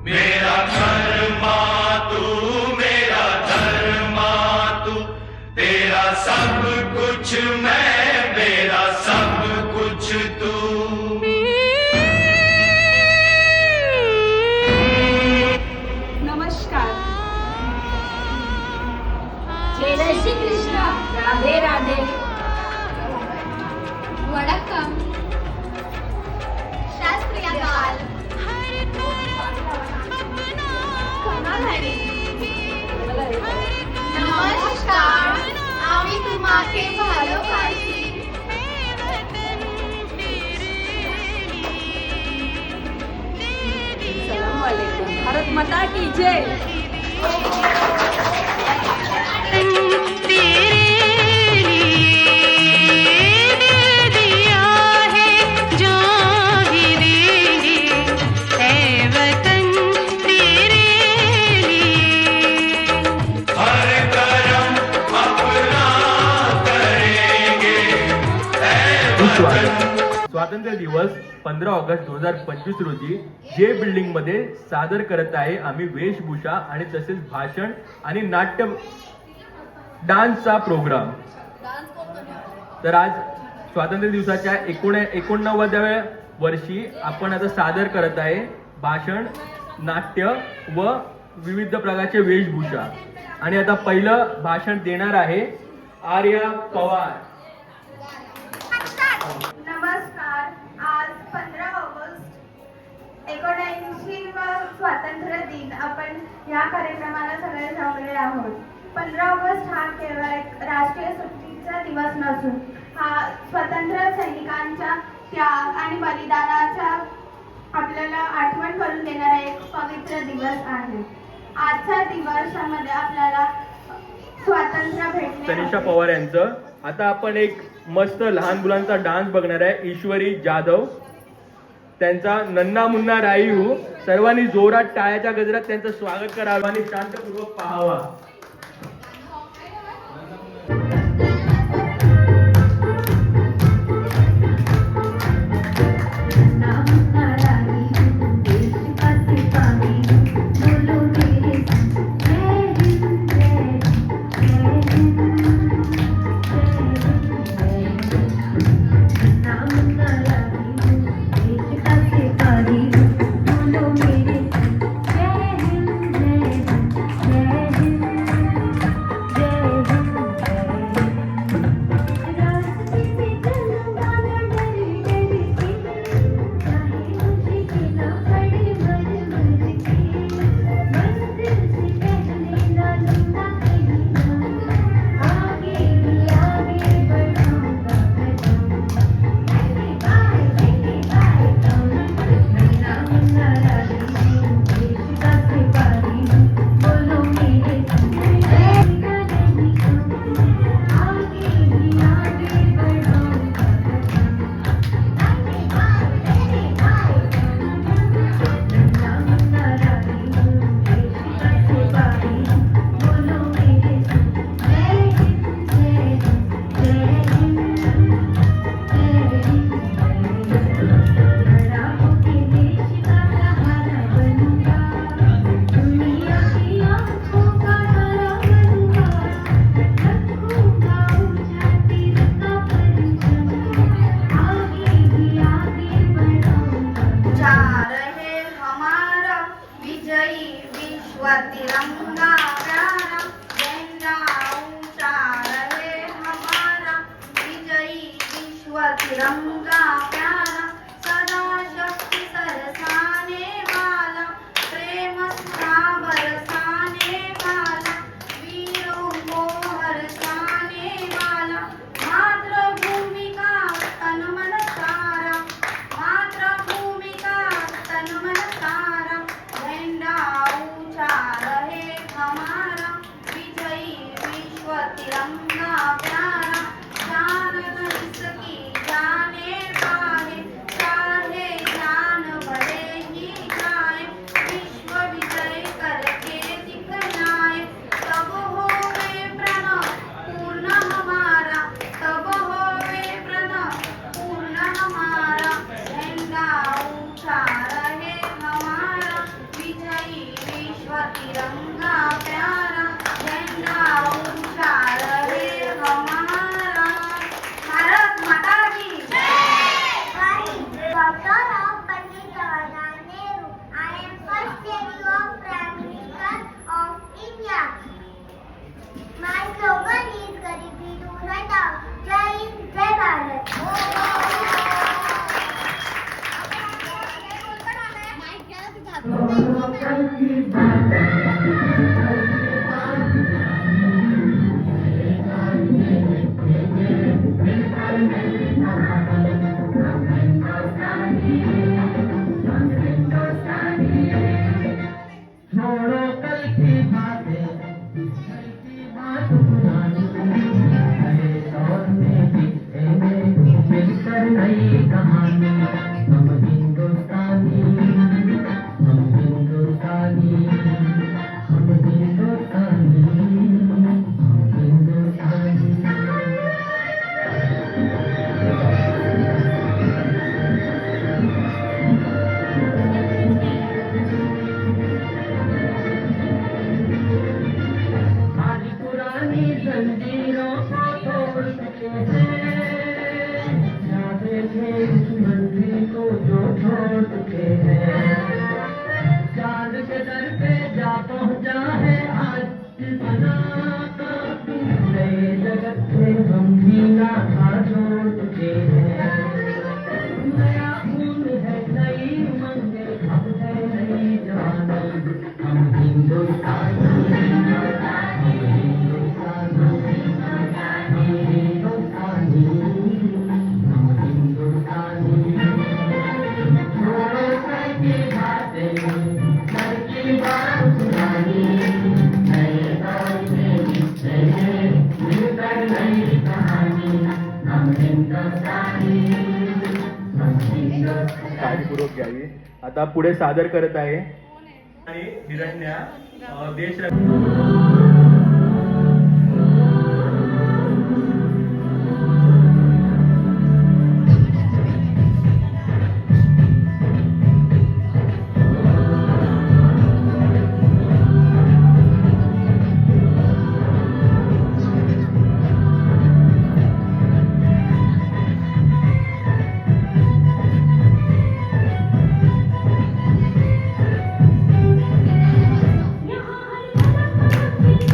मेरा कर्मा तू, मेरा धर्मा तू, तेरा सब कुछ मैं, मेरा सब कुछ तू। नमस्कार। जय श्री कृष्ण। राधे राधे। वणक्कम। शास्त्रीयकाल। नमस्कार। आम्ही तुम्हाके भालोबासी। सलाम वालेकुम। भारत माता की जय। स्वातंत्र्य दिवस 15 ऑगस्ट 2025 रोजी जे बिल्डिंग मध्ये सादर करत आहे आम्ही वेशभूषा आणि तसेच भाषण आणि नाट्य डान्सचा प्रोग्राम। तर आज स्वातंत्र्य दिवसाच्या 89व्या वर्षी आपण आता सादर करत आहे भाषण, नाट्य व विविध प्रकारचे वेशभूषा। आणि आता पहिलं भाषण देणार आहे आर्या पवार। नमस्कार। आज 15 ऑगस्ट 19वा स्वातंत्र्य दिन आपण या कार्यक्रमाला सगळे जमले आहोत। 15 ऑगस्ट हा केवळ एक राष्ट्रीय सुट्टीचा दिवस नसून हा स्वातंत्र्य सैनिकांच्या त्याग आणि बलिदानाचा आपल्याला आठवण करून देणारा एक पवित्र दिवस आहे। आजच्या दिवसामध्ये आपल्याला स्वातंत्र्य भेटले। तनिषा पवार यांचं। आता आपण एक मस्त लहान मुलांचा डान्स बघणार आहे। ईश्वरी जाधव त्यांचा नन्ना मुन्ना रायू। सर्वांनी जोरात टाळ्याच्या गजरात त्यांचं स्वागत करावं आणि शांतपूर्वक पाहावा। तिरंगा प्यारा झंडा ऊंचा रहे हमारा, विजयी विश्व तिरंगा प्यारा, सदा शक्ति सरसाने वाला, प्रेम सुधा बरसाने वाला, वीरों को हर्षाने वाला, मातृभूमि का तन मन सारा, मातृभूमि का तन मन सारा, झंडा ऊंचा रहे हमारा, विजयी विश्व तिरंगा प्यारा, जान इसकी जाने वाले, कहानी हम हिंदुस्तानी हम हिंदुस्तानी हम हिंदुस्तानी हम हिंदुस्तानी आज पुरानी जंजीरों को तोड़ चुके हैं जाते थे इस मंदिर को जो छोड़ चुके हैं चांद के दर पे जा पहुंचा है आज बना नए जगत में हम भी नाता जोड़ चुके हैं नया खून है नई मंदिर अब है नई जवानी हम हिंदुस्तानी काळजीपूर्वक घ्यावी. आता पुढे सादर करत आहे आणि हिरण्या देश यहाँ हर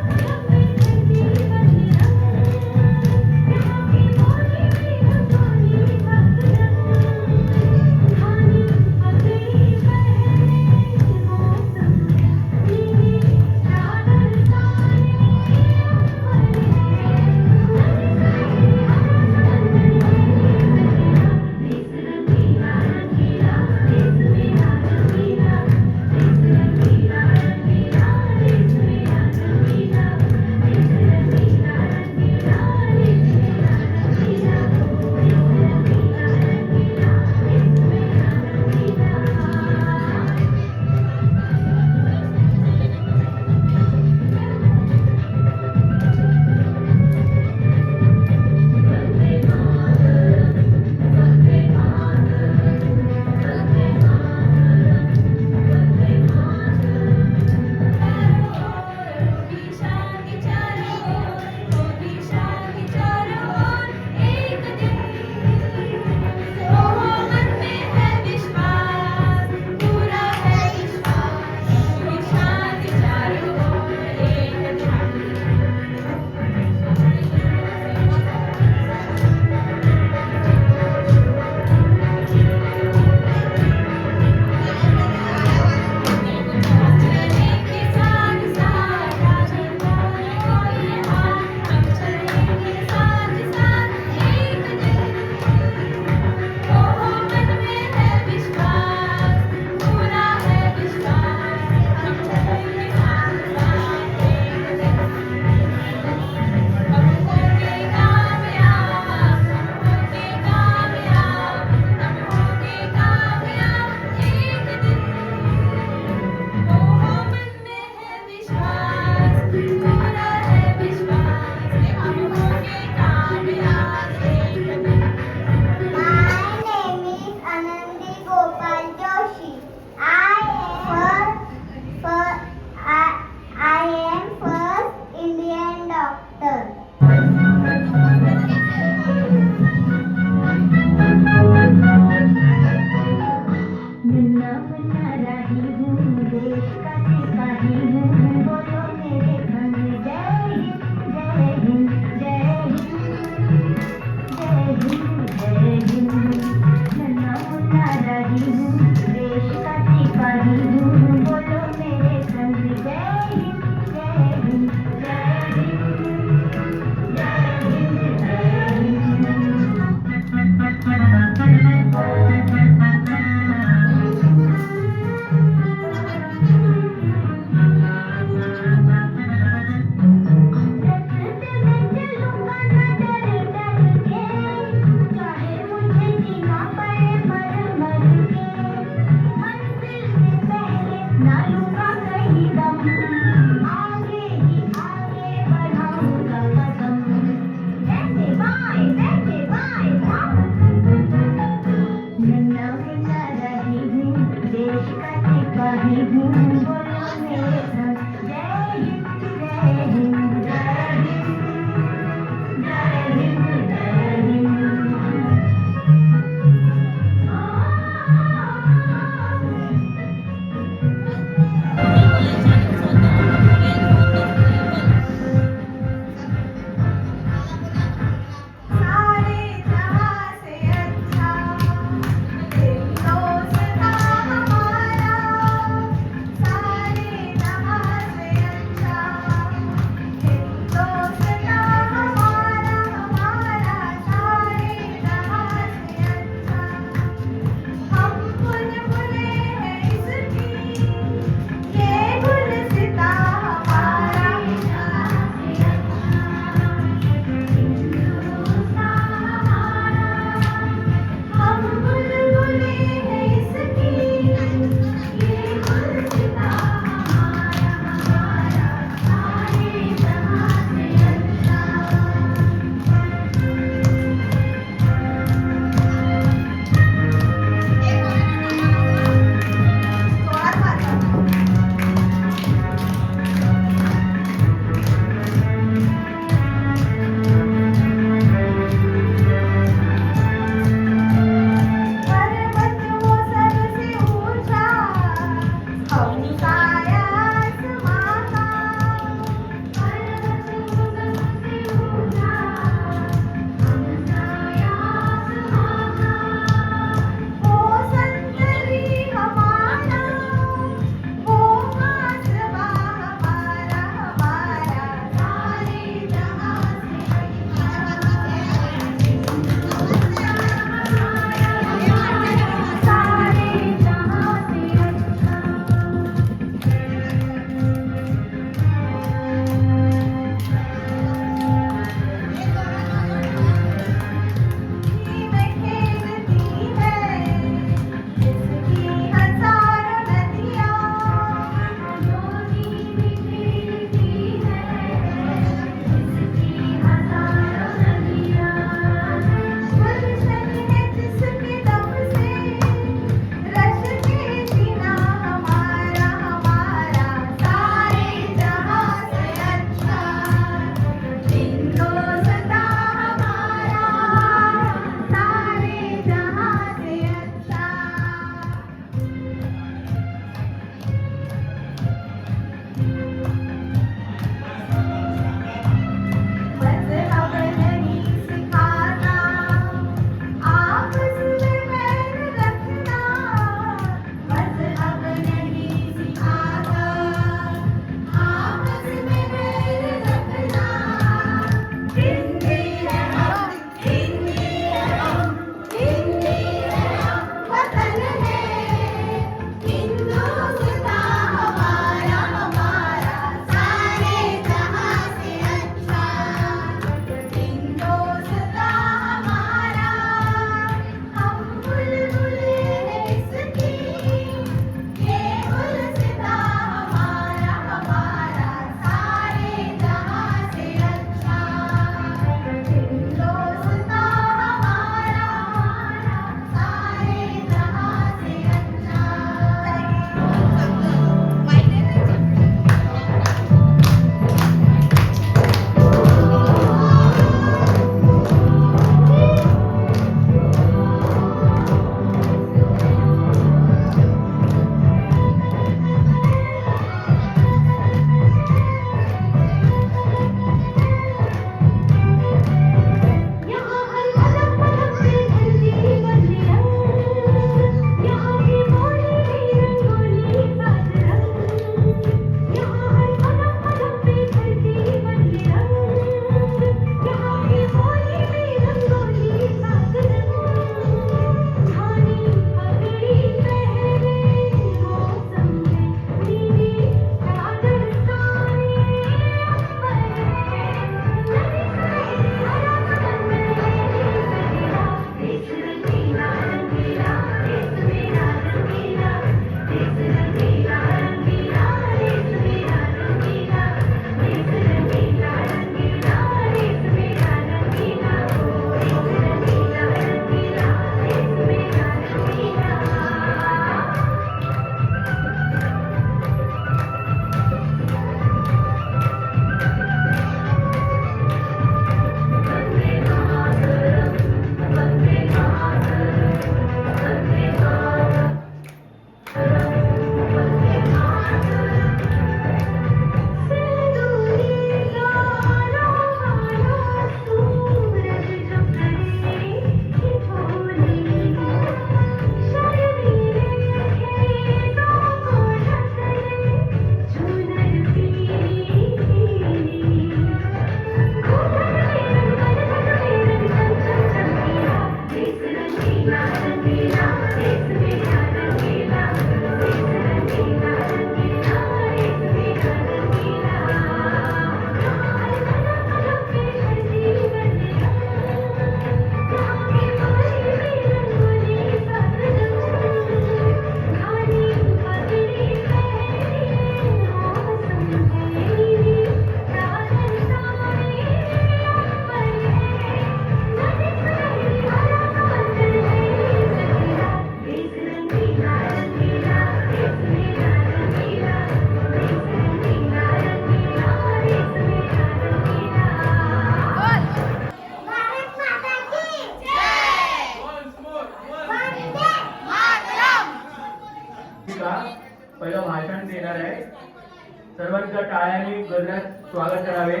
गजरात स्वागत करावे.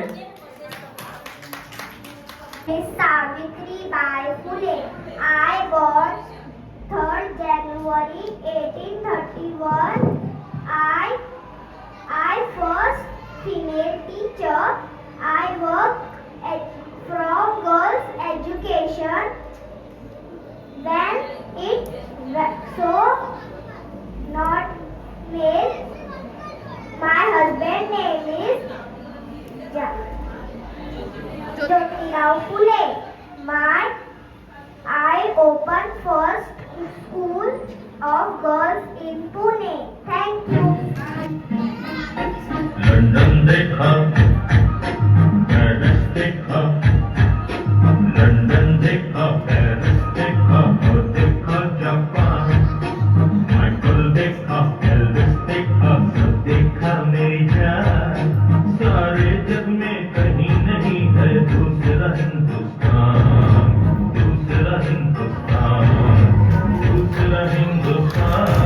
Savitribai Phule. I born 3rd January 1831. I first female teacher. I work from girls education when it so not male. My husband name is Jyotirao Phule. I opened first school of girls in Pune. Thank you. London देखा, Paris देखा, London देखा, Paris देखा, और देखा Japan. Michael देखा, Elvis देखा, सब देखा मेरी जान. सारे जग में कहीं नहीं है दूसरा हिंदुस्तान, दूसरा हिंदुस्तान, दूसरा हिंदुस्तान.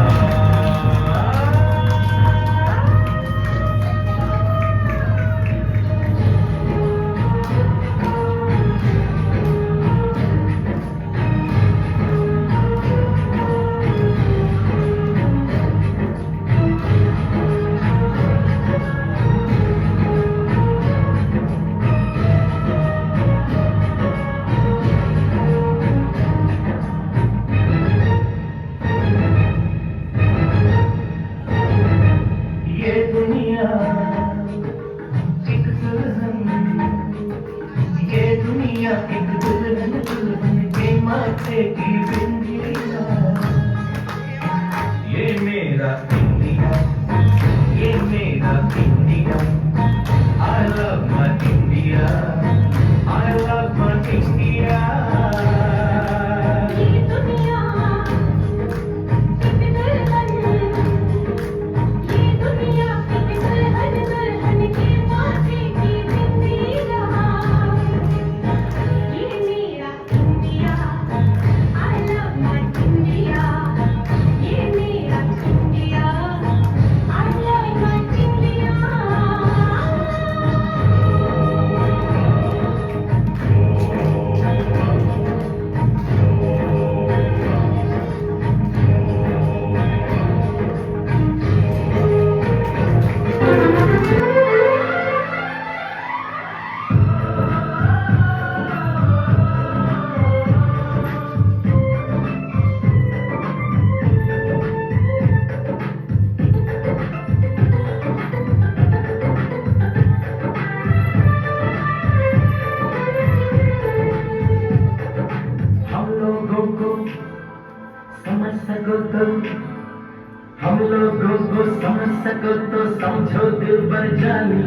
हम लोगों को समझ सको तो समझो दिल पर जानी.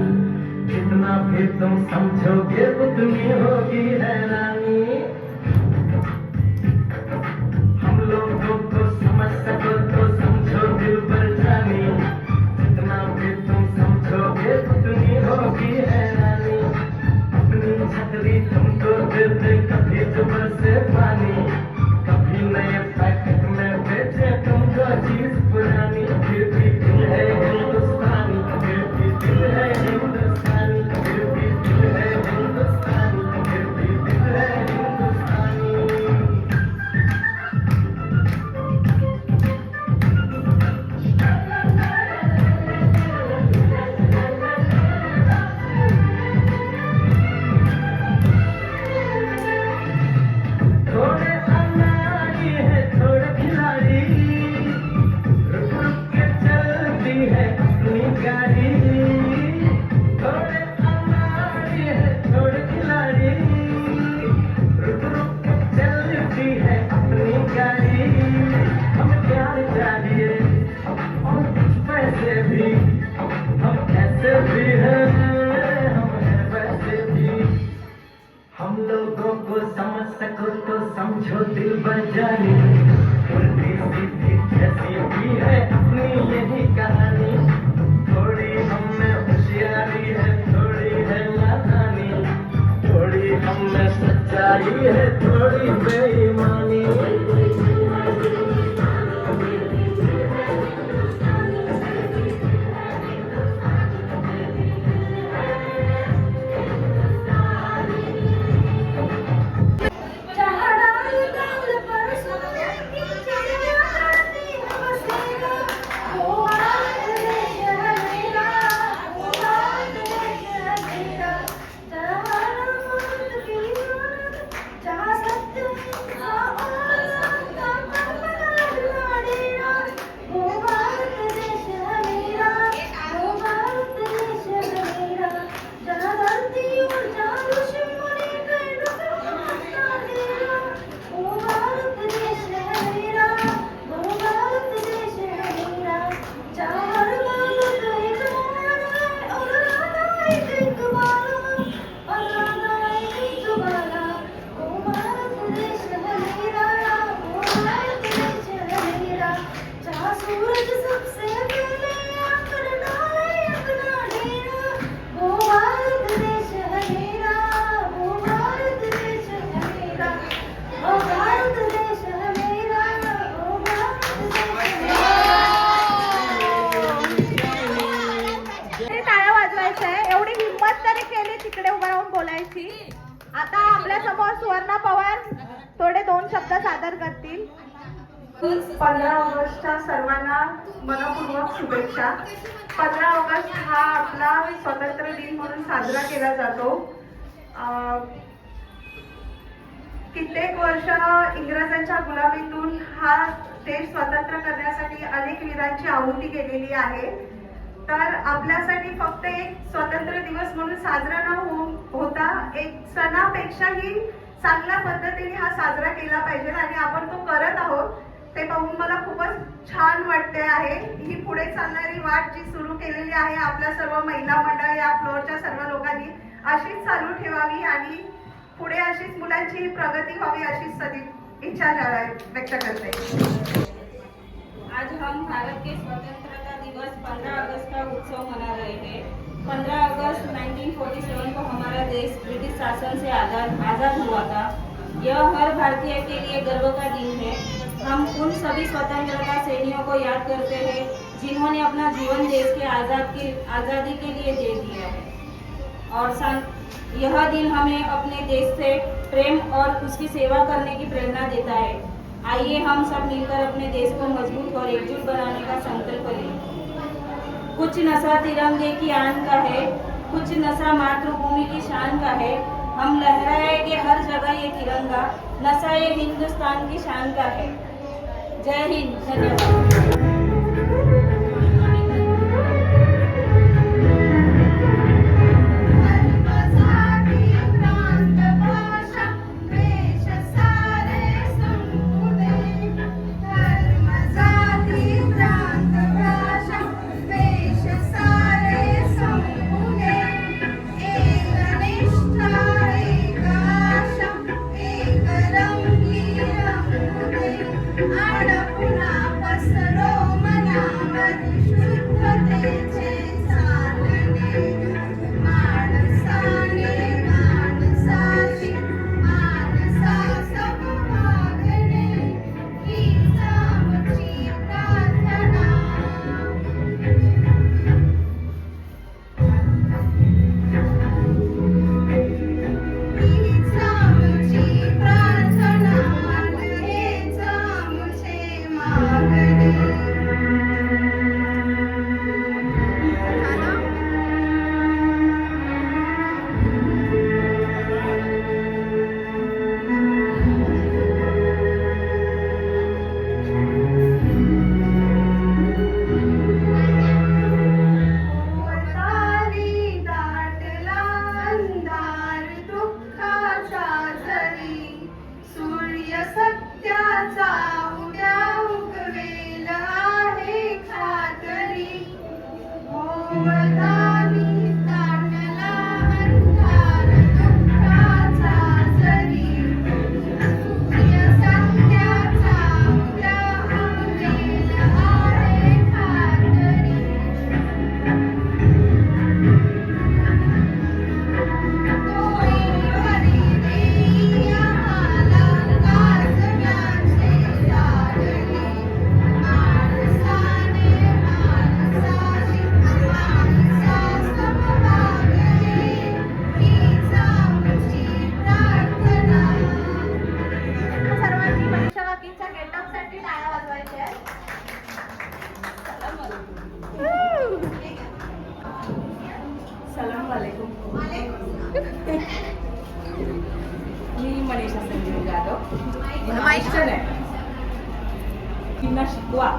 जितना भी तुम समझोगे उतनी होगी हैरानी. हम लोगों को समझ सको तो समझो दिल पर जानी. जितना भी तुम समझोगे उतनी होगी हैरानी. अपनी छतरी तुमको दे दे कभी जुबान से पानी. कभी नए पैकेट में बेचे तुमको चीज पुरानी. फिर भी दिल है हिंदुस्तानी, फिर भी दिल है हिंदुस्तानी, फिर भी दिल है हिंदुस्तानी, फिर भी दिल है हिंदुस्तानी. सवय केली तिकडे उभं राहून बोलायची. आता आपल्या समोर सुवर्णा पवार थोडे 2 शब्द सादर करतील. 15 ऑगस्टच्या सर्वांना मनपूर्वक शुभेच्छा. 15 ऑगस्ट हा आपला स्वातंत्र्य दिन म्हणून साजरा केला जातो. कित्येक वर्ष इंग्रजांच्या गुलामीतून हा देश स्वतंत्र करण्यासाठी अनेक वीरांची आहुती गेलेली आहे. तर आपल्यासाठी फक्त एक स्वातंत्र्य दिवस म्हणून साजरा न होता एक सणापेक्षाही चांगल्या पद्धतीने हा साजरा केला पाहिजे आणि आपण तो करत आहोत. ते पाहून मला खूपच छान वाटते आहे. ही पुढे चालणारी वाट जी सुरू केलेली आहे आपल्या सर्व महिला मंडळ या फ्लोअरच्या सर्व लोकांनी अशीच चालू ठेवावी आणि पुढे अशीच मुलांची प्रगती व्हावी अशी सदिच्छा इच्छा व्यक्त करते. आज हम भारत के स्वतंत्रता दिवस 15 अगस्त का उत्सव मना रहे हैं. 15 अगस्त 1947 को हमारा देश ब्रिटिश शासन से आज़ाद हुआ था. यह हर भारतीय के लिए गर्व का दिन है. हम उन सभी स्वतंत्रता सेनानियों को याद करते हैं जिन्होंने अपना जीवन देश के आज़ादी के लिए दे दिया है. और यह दिन हमें अपने देश से प्रेम और उसकी सेवा करने की प्रेरणा देता है. आइए हम सब मिलकर अपने देश को मजबूत और एकजुट बनाने का संकल्प लें. कुछ नशा तिरंगे की आन का है, कुछ नशा मातृभूमि की शान का है. हम लहराएंगे हर जगह ये तिरंगा, नशा ये हिंदुस्तान की शान का है. जय हिंद. धन्यवाद. मी मनीषा संजीव जाधव. मुलींना शिकवा,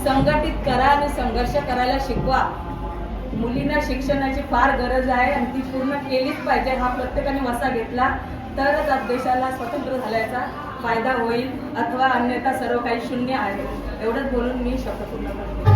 संघटित करा आणि संघर्ष करायला शिकवा. मुलींना शिक्षणाची फार गरज आहे आणि ती पूर्ण केलीच पाहिजे. हा प्रत्येकाने वसा घेतला तरच आज देशाला स्वतंत्र झाल्याचा फायदा होईल, अथवा अन्यथा सर्व काही शून्य आहे. एवढंच बोलून मी शपथ पूर्ण करते.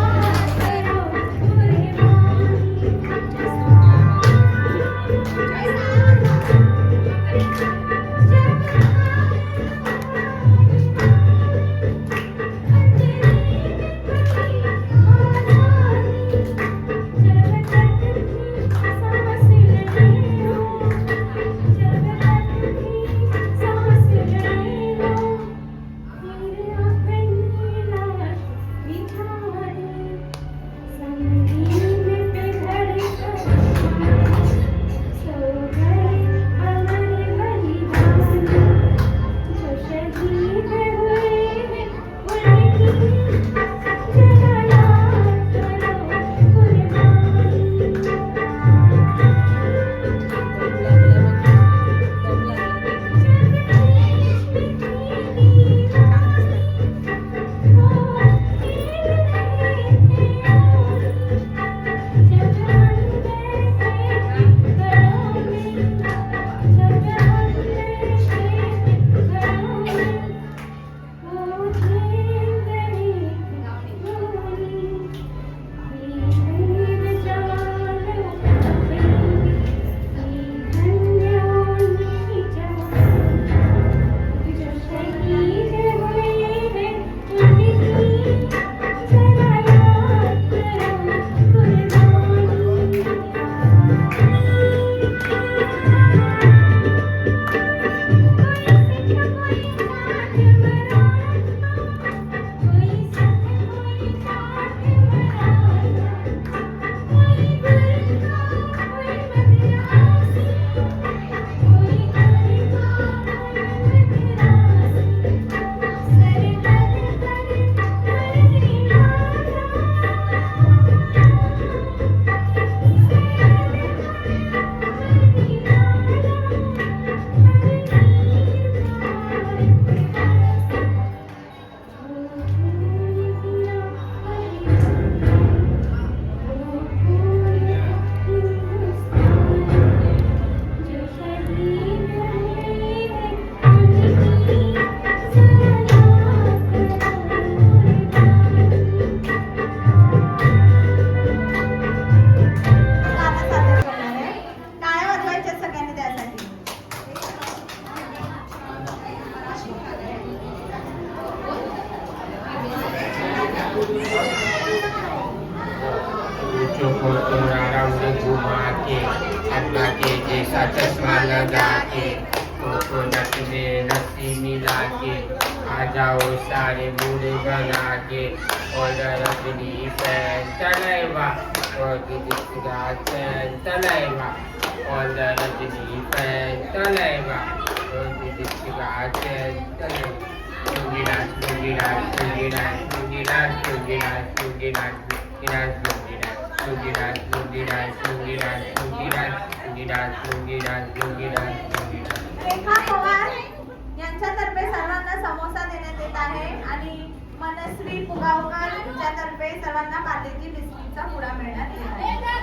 मी ऐसा चश्मा लगा के कोकोनट में रस्सी मिला के आ जाओ सारे बूढ़े बना के और रजनी फैन तलैवा और दिखा फैन तलैवा और रजनी फैन तलैवा और दिखा fan तलैवा Lunginas, lunginas, lunginas, lunginas, lunginas, lunginas, lunginas, lunginas, lunginas, lunginas, lunginas, lunginas, lunginas, lunginas, lunginas. रेखा पवार यांच्यातर्फे सर्वांना समोसा देण्यात येत आहे आणि मनश्री पुगावकर यांच्यातर्फे सर्वांना पार्लेजी बिस्किटचा पुडा मिळण्यात येत आहे.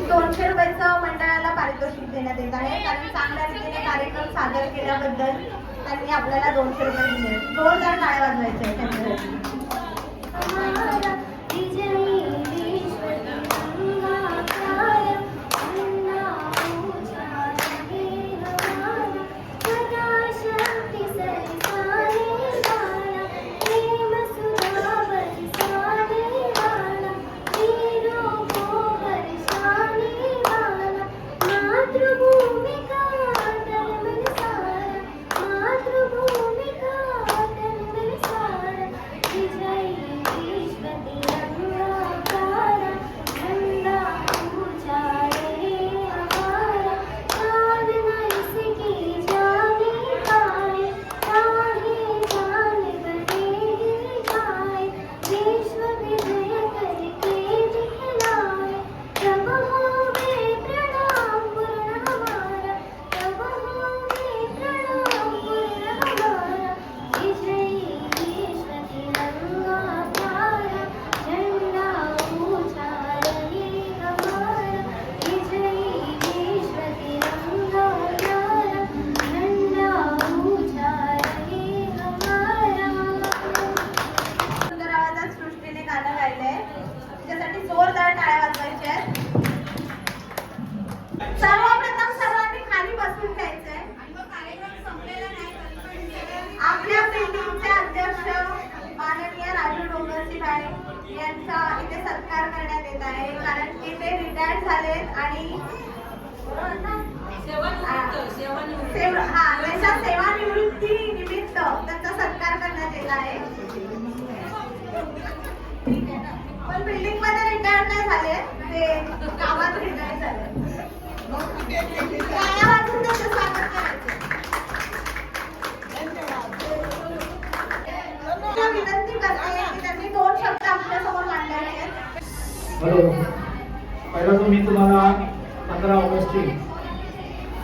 200 रुपयाचं मंडळाला पारितोषिक देण्यात येत आहे कारण चांगल्या रीतीने कार्यक्रम सादर केल्याबद्दल त्यांनी आपल्याला 200 रुपये दिले. जोरदार टाळ्या वाजवायच्या आहेत त्यांच्यासाठी. सर्वप्रथम सर्वांनी खाली बसून घ्यायचंय. आपल्या बिल्डिंगचे अध्यक्ष माननीय राजू डोंगरसिंह यांचा इथे सत्कार करण्यात येत आहे कारण की ते रिटायर्ड झालेत आणि त्यांच्या सेवानिवृत्ती निमित्त त्यांचा सत्कार करण्यात येत आहे. पण बिल्डिंग मध्ये रिटायर्ड नाही झाले, ते गावात रिटायर्ड झाले. गावातून त्यांचं स्वागत करायचं. विनंती करते की त्यांनी 2 शब्द आपल्या समोर मांडायचे आहेत. बरोबर. पहिला तो मी तुम्हाला 15 ऑगस्टची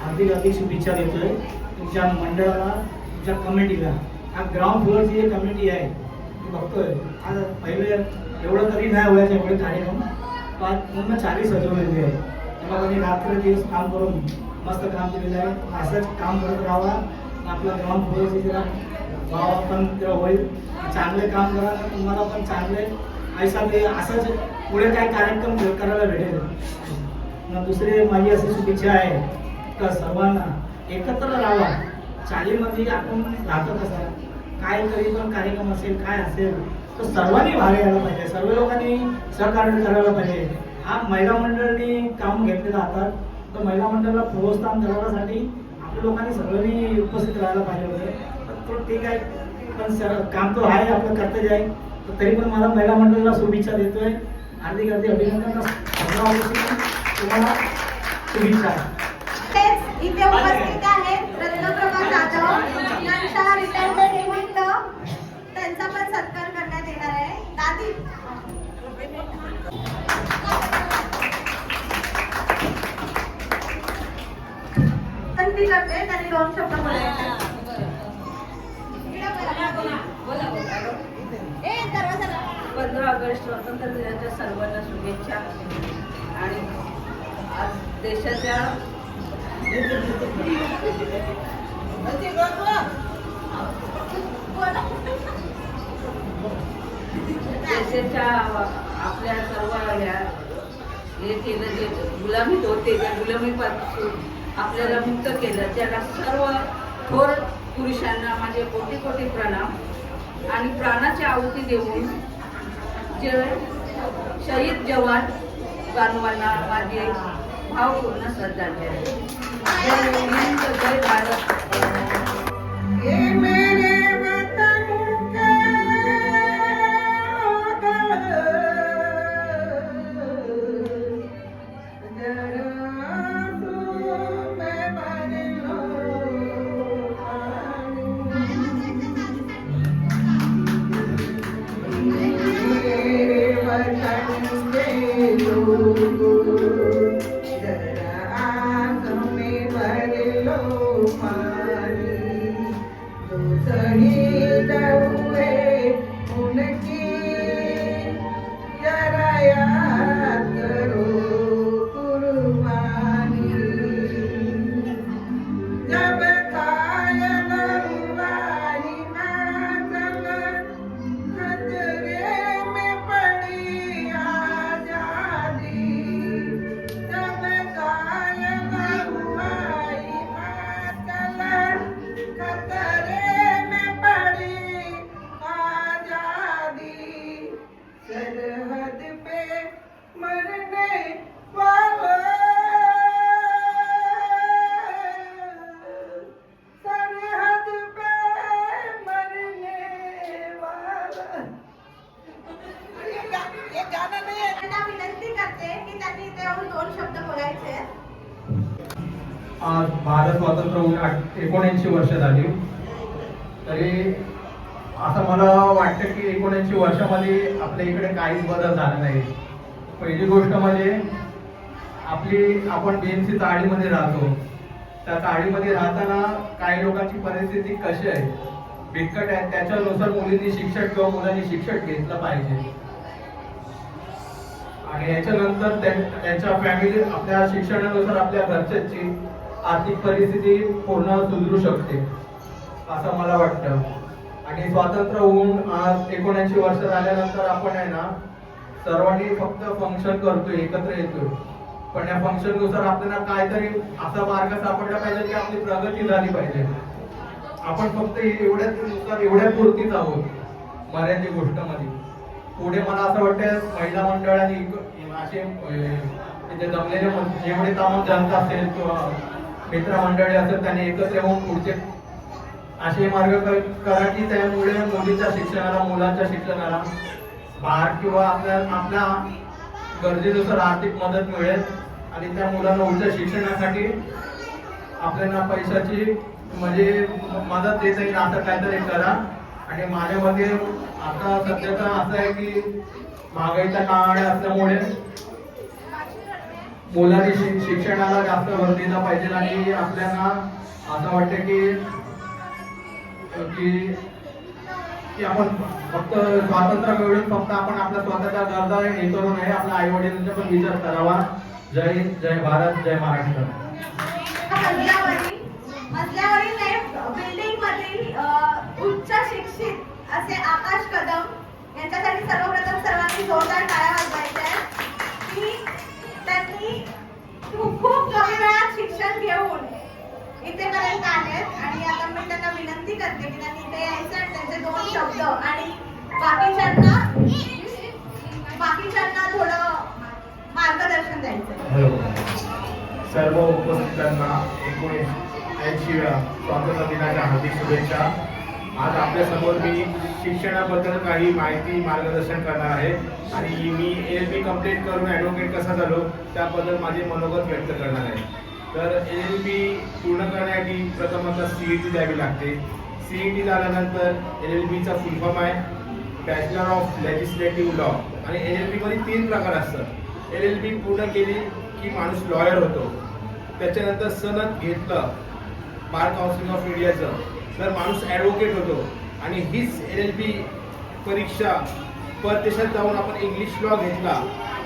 हार्दिक शुभेच्छा देतोय. तुमच्या मंडळाला, तुमच्या कमिटीला. हा ग्राउंड फ्लोअरची एक कमिटी आहे, मी बघतोय आज पहिले एवढं तरी नाही व्हायचं एवढे कार्यक्रम, पण पूर्ण 40 सजवलेली आहे. त्यामध्ये रात्र दिवस काम करून मस्त काम केलेलं आहे. असंच काम करत राहावा. आपला ग्राउंड फ्लोअरची जरा भाव पण तेव्हा होईल. चांगले काम करा, तुम्हाला पण चांगले ऐसा ते असंच पुढे काय कार्यक्रम करायला भेटेल. दुसरी माझी अशी शुभेच्छा आहे का सर्वांना एकत्र राहावा. चालीमध्ये आपण राहतो कसं काय तरी पण कार्यक्रम असेल काय असेल तर सर्वांनी भाग यायला पाहिजे. सर्व लोकांनी सहकार्य करायला पाहिजे. हा महिला मंडळाने काम घेतलेलं हातात, तर महिला मंडळाला प्रोत्साहन करण्यासाठी आपल्या लोकांनी सर्वांनी उपस्थित राहायला पाहिजे होते. तो ठीक आहे, पण काम तो आहे, आपलं कर्तव्य आहे. तर तरी पण मला महिला मंडळाला शुभेच्छा देतोय. हार्दिक अभिनंदन. तुम्हाला शुभेच्छा. इथे उपस्थित आहेत रत्नप्रभा जाधव यांच्या रिटायरमेंट निमित्त त्यांचा पण सत्कार करण्यात येणार आहे. दादी विनंती करते त्यांनी 2 शब्द बोलायचे. 15 ऑगस्ट स्वातंत्र्य दिनाच्या सर्वांना शुभेच्छा. आणि आज देशाच्या आपल्या सर्व हे केलं जे गुलामीत होते त्या गुलामीपासून आपल्याला मुक्त केलं. त्याला सर्व थोर पुरुषांना माझे कोटी कोटी प्रणाम. आणि प्राणाची आहुती देऊन जे शहीद जवान बांधवांना माझे भावपूर्ण श्रद्धांजली. जय हिंद, जय भारत. ये मेरे वतन के जरा तू मैं भर लो मेरे वतन के लोगों जरा तुम्हें भर लो पानी तो शहीद हुए उनकी जरा याद करो कुर्बानी जब कायल हुआई नाज़ल खतरे में पड़ी आजादी जब कायल हुआई नाज़ल खतरे में पड़ी आजादी सरहद पे मरने वाला सरहद पे मरने वाला ये गाणं नाही आहे. त्यांना विनंती करते की त्यांनी इथे येऊन 2 शब्द बोलायचे आहेत. आज भारत स्वातंत्र्य होऊन 79 वर्ष झाली. तरी असं मला वाटतं की 79 वर्षामध्ये आपल्या इकडे काहीच बदल झाला नाही. पहिली गोष्ट म्हणजे आपण BMC चाळीमध्ये राहतो. त्या चाळीमध्ये राहताना काही लोकांची परिस्थिती कशी आहे, बिकट आहे, त्याच्यानुसार मुलींनी शिक्षण किंवा मुलांनी शिक्षण घेतलं पाहिजे. आणि याच्यानंतर त्यांच्या फॅमिली आपल्या शिक्षणानुसार आपल्या घरच्यांची आर्थिक परिस्थिती पूर्ण सुधरू शकते असं मला वाटतं. आणि स्वातंत्र्य होऊन आज 79 वर्ष झाल्यानंतर आपण आहे ना सर्वांनी फक्त फंक्शन करतोय, एकत्र येतोय. पण या फंक्शन नुसार आपल्याला काहीतरी असा मार्ग सापडला पाहिजे की आपली प्रगती झाली पाहिजे. आपण फक्त एवढ्या पुरतीच आहोत मर्यादित गोष्टमध्ये. पुढे मला असं वाटतं महिला मंडळाने असे तिथे जमलेले जेवढे कामं जनता असेल किंवा मित्रमंडळी असेल त्यांनी एकत्र येऊन पुढचे असे मार्ग करा की त्यामुळे मुलीच्या शिक्षणाला, मुलांच्या शिक्षणाला भार किंवा आपल्या गरजेनुसार आर्थिक मदत मिळेल. आणि त्या मुलांना उच्च शिक्षणासाठी आपल्याला पैशाची म्हणजे मदत देता येईल असं काहीतरी करा. आणि माझ्या मते आता सध्याचा असं आहे की महागाईचा काळ असल्यामुळे मुलांनी शिक्षणाला जास्त भर दिला पाहिजे. आणि आपल्याला असं वाटतं की आपण फक्त स्वातंत्र्य मिळून फक्त आपण आपल्या स्वतःच्या गरजा हे करू नये, आपल्या आई वडिलांचा पण विचार करावा. जय हिंद, जय भारत, जय महाराष्ट्र. मजल्यावरील बिल्डिंग मधील उच्च शिक्षित असे आकाश कदम यांच्यासाठी सर्वप्रथम सर्वांनी जोरदार टाळ्या वाजवायच्या की त्यांनी खूप कमी वेळात शिक्षण घेऊन इथेपर्यंत आलेत. आणि आता मी त्यांना विनंती करते की त्यांनी इथे यायचं आणि त्यांचे 2 शब्द आणि बाकीच्यांना थोडं मार्गदर्शन द्यायचं. सर्व उपस्थितांना 79व्या स्वातंत्र्य दिनाच्या हार्दिक शुभेच्छा. आज आपल्या समोर मी शिक्षणाबद्दल काही माहिती मार्गदर्शन करणार आहे. आणि मी LLB कंप्लीट करून ॲडव्होकेट कसा झालो त्याबद्दल माझे मनोगत व्यक्त करणार आहे. तर LLB पूर्ण करण्यासाठी प्रथम आता CET द्यावी लागते. CET झाल्यानंतर LLBचा फुल फॉर्म आहे बॅचलर ऑफ लेजिस्लेटिव्ह लॉ. आणि LLB मध्ये 3 प्रकार असतात. LLB पूर्ण केली की माणूस लॉयर होतो. त्याच्यानंतर सनद घेतलं बार काउन्सिल ऑफ इंडियाचं तर माणूस ॲडव्होकेट होतो. आणि हीच LLB परीक्षा परदेशात जाऊन आपण इंग्लिश लॉ घेतला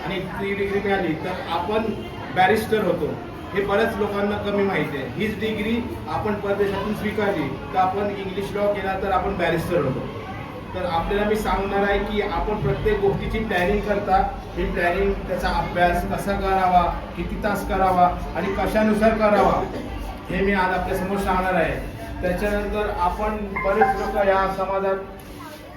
आणि 3 डिग्री मिळाली तर आपण बॅरिस्टर होतो. हे बऱ्याच लोकांना कमी माहिती आहे. हीच डिग्री आपण परदेशातून स्वीकारली तर आपण इंग्लिश लॉ केला तर आपण बॅरिस्टर होतो. तर आपल्याला मी सांगणार आहे की आपण प्रत्येक गोष्टीची प्लॅनिंग करता ही प्लॅनिंग त्याचा अभ्यास कसा करावा, किती तास करावा आणि कशानुसार करावा हे मी आज आपल्यासमोर सांगणार आहे. त्याच्यानंतर आपण बरेच लोक या समाजात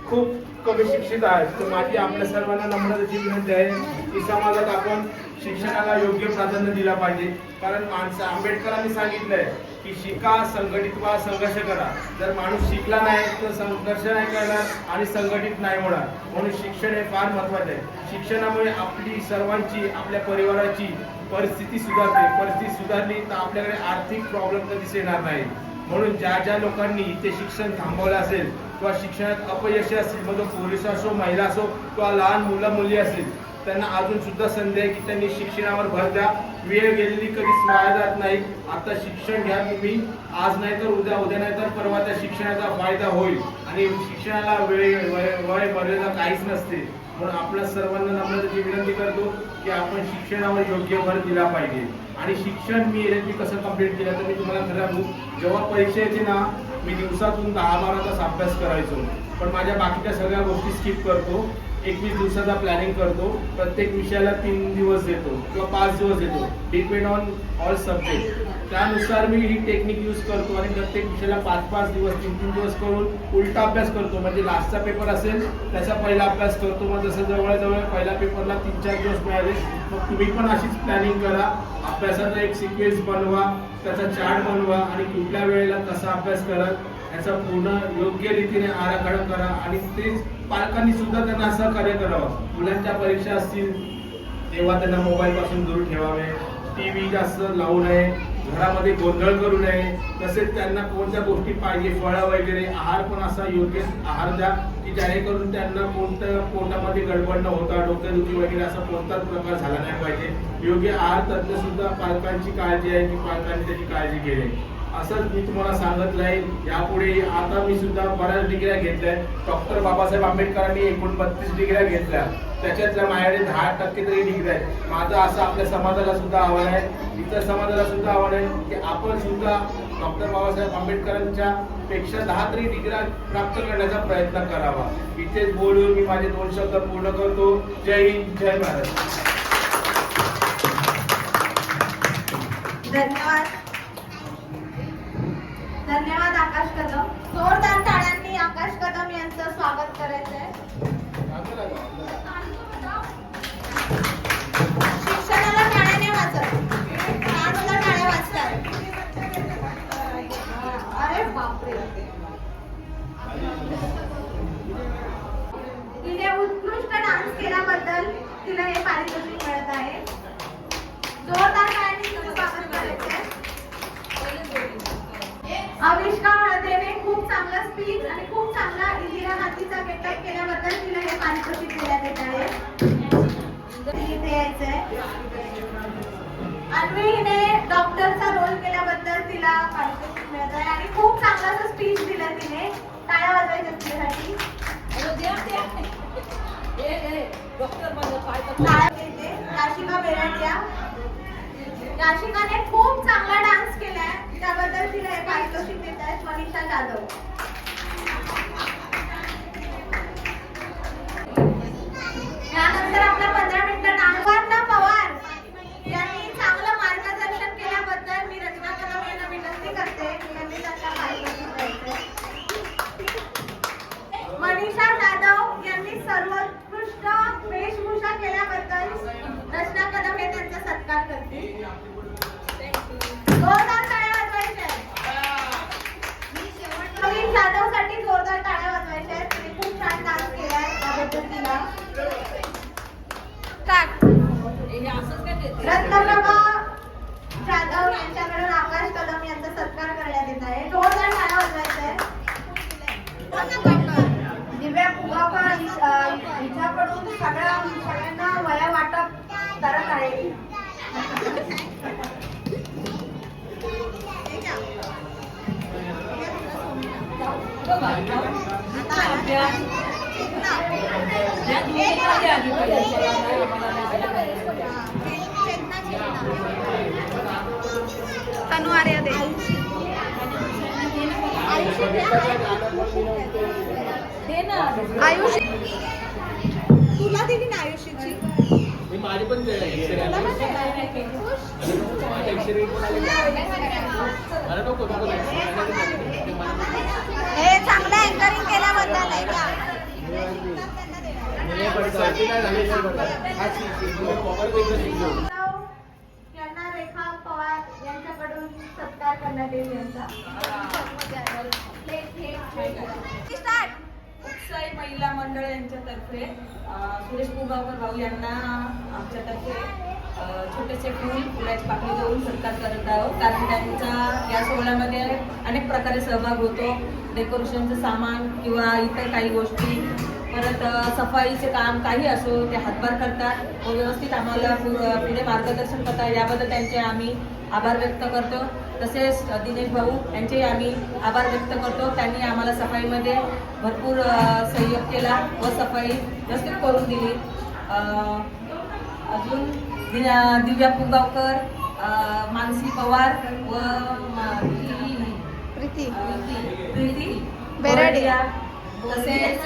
खूप कमी शिक्षित आहेत. तर माझी आपल्या सर्वांना नम्र विनंती आहे की समाजात आपण शिक्षणाला योग्य प्राधान्य दिला पाहिजे. कारण माणसं आंबेडकरांनी सांगितलंय की शिका, संघटित व्हा, संघर्ष करा. जर माणूस शिकला नाही तर संघर्ष नाही करणार आणि संघटित नाही होणार. म्हणून शिक्षण हे फार महत्त्वाचे आहे. शिक्षणामुळे आपली सर्वांची, आपल्या परिवाराची परिस्थिती सुधारते. परिस्थिती सुधारली तर आपल्याकडे आर्थिक प्रॉब्लेम कधीच येणार नाही. म्हणून ज्या लोकांनी ते शिक्षण थांबवलं असेल किंवा शिक्षणात अपयशी असतील, मग तो पुरुष असो, महिला असो किंवा लहान मुलं मुली असतील, त्यांना अजून सुद्धा संधी आहे की त्यांनी शिक्षणावर भर द्या. वेळ गेलेली कधीच वाया जात नाही. आता शिक्षण घ्या तुम्ही, आज नाही तर उद्या, उद्या नाही तर परवा त्या शिक्षणाचा फायदा होईल. आणि शिक्षणाला वय मर्यादा काहीच नसते. म्हणून आपल्या सर्वांना नम्रतेची विनंती करतो की आपण शिक्षणावर योग्य भर दिला पाहिजे. आणि शिक्षण मी LLB कसं कंप्लीट केलं तर मी तुम्हाला खरं सांगू, जेव्हा परीक्षा येते ना, मी दिवसातून 10-12 तास अभ्यास करायचो. पण माझ्या बाकीच्या सगळ्या गोष्टी स्किप करतो. 21 दिवसाचा प्लॅनिंग करतो. प्रत्येक विषयाला 3 दिवस देतो किंवा 5 दिवस देतो, डिपेंड ऑन ऑल सब्जेक्ट. त्यानुसार मी ही टेक्निक यूज करतो आणि प्रत्येक विषयाला 5-5 दिवस, 3-3 दिवस करून उलटा अभ्यास करतो. म्हणजे लास्टचा पेपर असेल त्याचा पहिला अभ्यास करतो. मग जसं जवळजवळ पहिल्या पेपरला 3-4 दिवस मिळाले, मग तुम्ही पण अशीच प्लॅनिंग करा. अभ्यासाचा एक सिक्वेन्स बनवा, त्याचा चार्ट बनवा आणि कुठल्या वेळेला कसा अभ्यास करा याचा पूर्ण योग्य रीतीने आराखडा करा. आणि तेच पालकांनी सुद्धा त्यांना सहकार्य करावं. मुलांच्या परीक्षा असतील तेव्हा त्यांना मोबाईलपासून दूर ठेवावे, TV जास्त लावू नये, घरामध्ये गोंधळ करू नये. तसेच त्यांना कोणत्या गोष्टी पाहिजे, फळं वगैरे, आहार पण असा योग्य आहार द्या की जेणेकरून त्यांना कोणत्या पोटामध्ये गडबड न होता, डोकेदुखी वगैरे असा कोणताच प्रकार झाला नाही पाहिजे. योग्य आहार तज्ज्ञ सुद्धा पालकांची काळजी आहे की पालकांनी त्याची काळजी घेणे. असंच मी तुम्हाला सांगितलं आहे. यापुढे आता मी सुद्धा बऱ्याच डिग्र्या घेतल्या. डॉक्टर बाबासाहेब आंबेडकरांनी एकूण 32 डिग्र्या घेतल्या. त्याच्यातल्या माझ्याकडे 10% तरी डिग्री आहेत. माझं असं आपल्या समाजाला सुद्धा आव्हान आहे, इतर समाजाला सुद्धा आव्हान आहे की आपण सुद्धा डॉक्टर बाबासाहेब आंबेडकरांच्या पेक्षा 10 तरी डिग्र्या प्राप्त करण्याचा प्रयत्न करावा. इथेच बोलून मी माझे 2 शब्द पूर्ण करतो. जय हिंद, जय महाराष्ट्र. धन्यवाद आकाश कदम. जोरदार टाळ्यांनी आकाश कदम यांचं स्वागत करायचंय. शिक्षणाला टाळ्याने वाजत, टाळूला टाळ्या वाजतात. अरे बापरे. तिने उत्कृष्ट डान्स केल्याबद्दल तिला हे पारितोषिक मिळत आहे. जोरदार टाळ्यांनी तिचं स्वागत करायचंय. अविष्का हळदेने खूप चांगला स्पीच आणि खूप चांगला इंदिरा गांधीचा गेटअप केल्याबद्दल तिला हे पारितोषिक देण्यात येत आहे. इथे यायचंय. अन्वीने डॉक्टरचा रोल केल्याबद्दल तिला पारितोषिक मिळत आहे आणि खूप चांगला स्पीच दिला तिने. टाळ्या वाजवायच्या तिच्यासाठी. राशिका बेराटिया. राशिकाने खूप चांगला डान्स केलाय, त्याबद्दल तिला हे पारितोषिक देत आहेत मनीषा जाधव. यानंतर आपला 15 मिनिटं डान्स. पवार यांनी चांगलं मार्गदर्शन केल्याबद्दल मी रचना कदम यांना विनंती करते त्यांनी त्यांना पारितोषिक द्यायचंय. मनीषा जाधव यांनी सर्वोत्कृष्ट वेशभूषा केल्याबद्दल रचना कदम हे त्यांचा सत्कार करतील. जोरदार टाळ्या वाजवायच्या. नवीन जाधव साठी जोरदार टाळ्या वाजवायच्या आहेत. तिने खूप छान डान्स केलाय, त्याबद्दल तिला रत्नप्रभा जाधव यांच्याकडून आकाश कदम यांचा सत्कार करण्यात येत आहे. जोरदार टाळ्या वाजवायच्या आहेत. दिव्या पुगावकर हिच्याकडून सगळ्यांना वया वाटप करत आहे. तनु आर्या दे. आयुष तुला दिली ना आयुषची. मी माझी पण हे चांगलं अँकरिंग केल्याबद्दल आहे का? असेल यांचा उत्साही महिला मंडळ यांच्यातर्फे सुरेश कुंभावकर भाऊ यांना आमच्यातर्फे छोटेसे फुलाची पाकळी देऊन सत्कार करत आहोत. कारण त्यांचा या सोहळ्यामध्ये अनेक प्रकारे सहभाग होतो. डेकोरेशनचं सामान किंवा इतर काही गोष्टी, परत सफाईचे काम काही असो ते हातभार करतात व व्यवस्थित आम्हाला पुढे मार्गदर्शन करतात. याबद्दल त्यांचे आम्ही आभार व्यक्त करतो. तसेच दिनेश भाऊ यांचे आम्ही आभार व्यक्त करतो. त्यांनी आम्हाला सफाईमध्ये भरपूर सहयोग केला व सफाई व्यवस्थित करून दिली. अजून दिव्या कुंभावकर, मानसी पवार व प्रीती बेराडे तसेच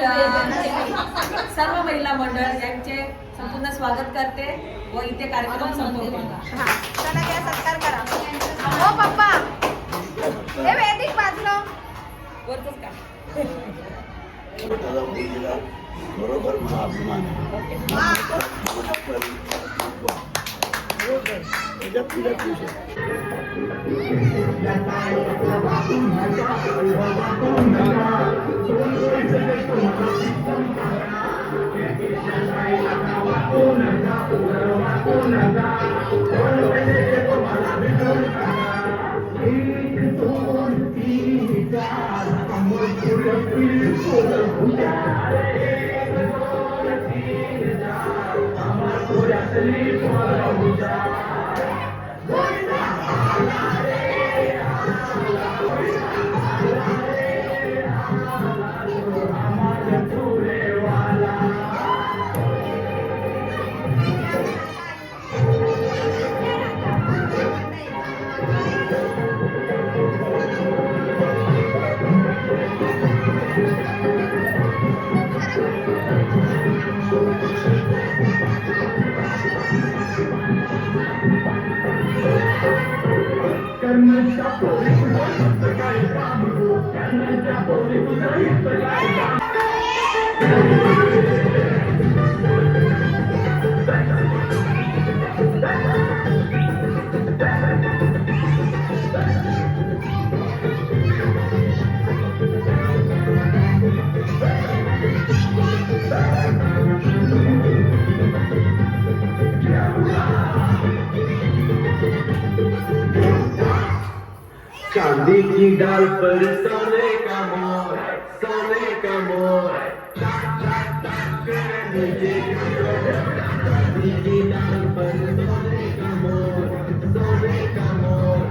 सर्व महिला मंडळ यांचे संपूर्ण स्वागत करते व इथे कार्यक्रम संपवतो. सत्कार करा. हो पप्पा हे वैदिक बाजूला वरतच का बरोबर मला अभिमान चांदी की डाल पर सोने का मोर, सोने का मोर। चांदी की डाल पर सोने का मोर, सोने का मोर।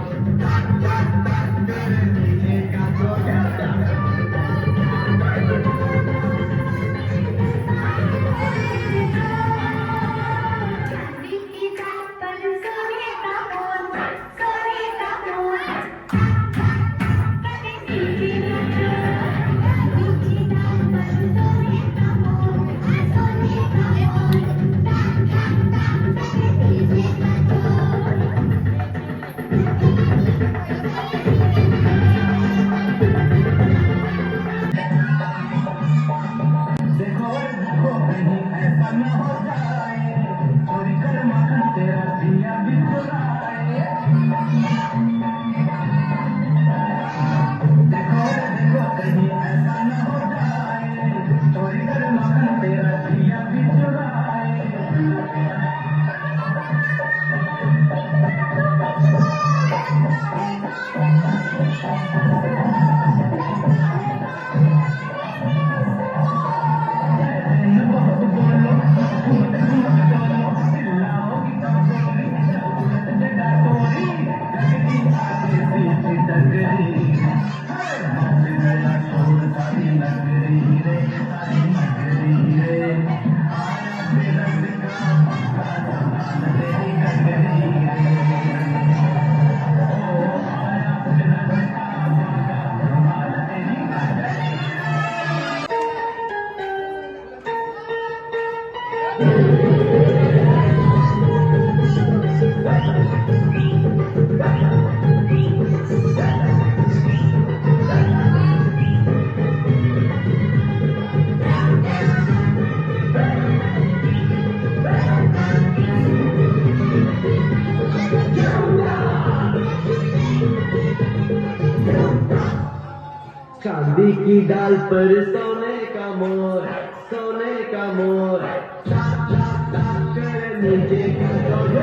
चांदी की डाल पर सोने का मोर, सोने का मोर, टाक टाक टाक करे नीचे का डोर।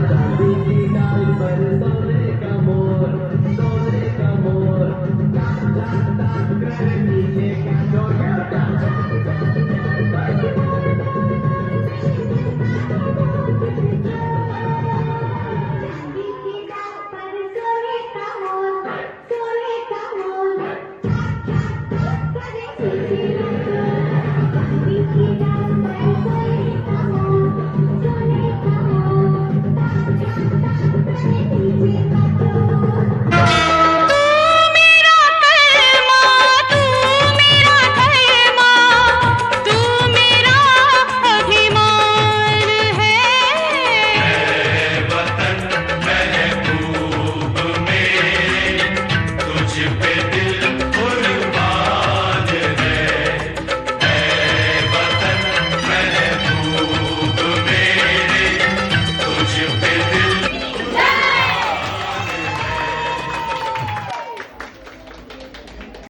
चांदी की डाल पर सोने का मोर,